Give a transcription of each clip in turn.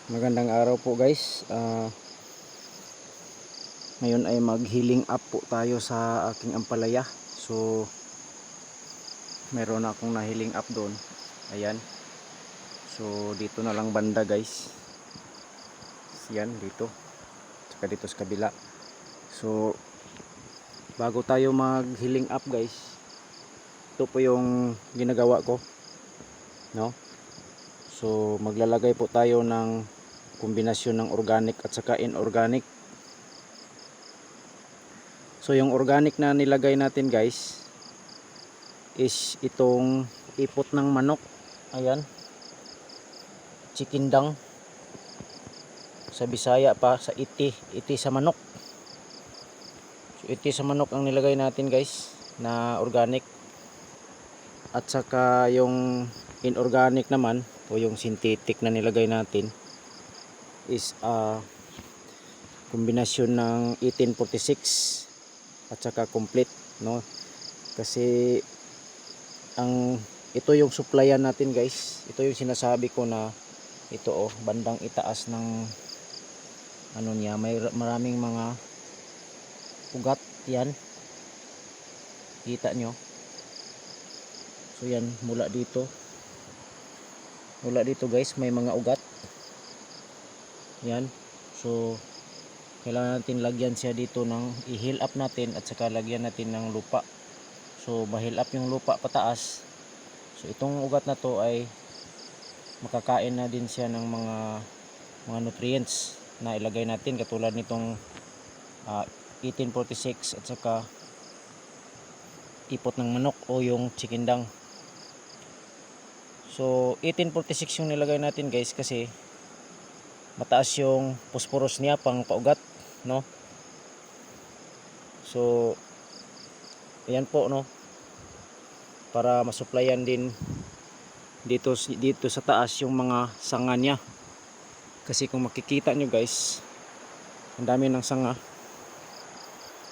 Magandang araw po guys. Ngayon ay mag healing up po tayo sa aking ampalaya. So meron akong na healing up doon. Ayan. So dito na lang banda guys. Yan dito. Tsaka dito sa kabila. So bago tayo mag healing up guys, ito po yung ginagawa ko. No? So maglalagay po tayo ng kombinasyon ng organic at saka inorganic. So yung organic na nilagay natin guys is itong ipot ng manok. Ayan, chicken dung, sa Bisaya pa sa iti sa manok. So iti sa manok ang nilagay natin guys na organic. At saka yung inorganic naman o yung synthetic na nilagay natin is kombinasyon ng 1846 at saka complete, no? Kasi ito yung supplyan natin guys. Ito yung sinasabi ko na ito bandang itaas ng ano niya, may maraming mga ugat yan. Kita nyo? So yan, mula dito guys, may mga ugat yan. So kailangan natin lagyan siya dito ng i-heal up natin at saka lagyan natin ng lupa. So ma-heal up yung lupa pataas. So itong ugat na to ay makakain na din siya ng mga nutrients na ilagay natin, katulad nitong 1846 at saka ipot ng manok o yung chicken dung. So 1846 yung nilagay natin guys kasi mataas yung phosphorus niya pang paugat, no? So ayan po, no, para masupplyan din dito sa taas yung mga sanga niya. Kasi kung makikita nyo guys, ang dami ng sanga.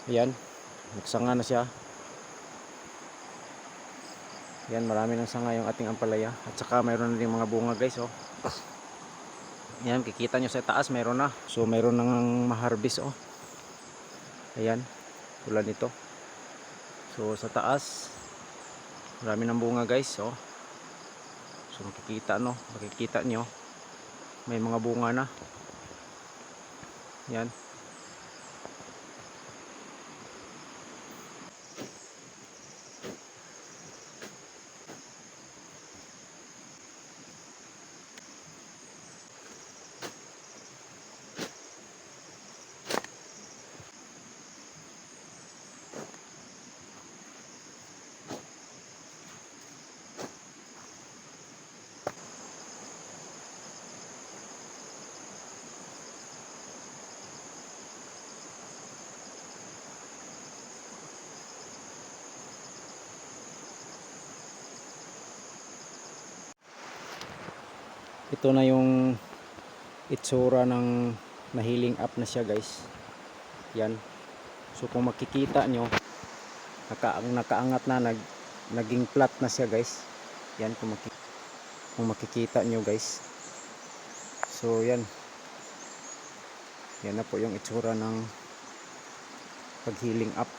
Ayan, nagsanga na siya. Ayan, marami ng sanga yung ating ampalaya. At saka mayroon na din mga bunga guys, oh. Ayan, kikita nyo sa taas, mayroon na. So mayroon nang maharbis, oh. Ayan, tulad nito. So sa taas, marami ng bunga guys, oh. So makikita nyo, may mga bunga na. Yan. Ito na yung itsura ng na-healing up na siya guys. Yan. So kung makikita nyo, nakaangat na, naging flat na siya guys. Yan, kung makikita nyo guys. So yan. Yan na po yung itsura ng pag-healing up.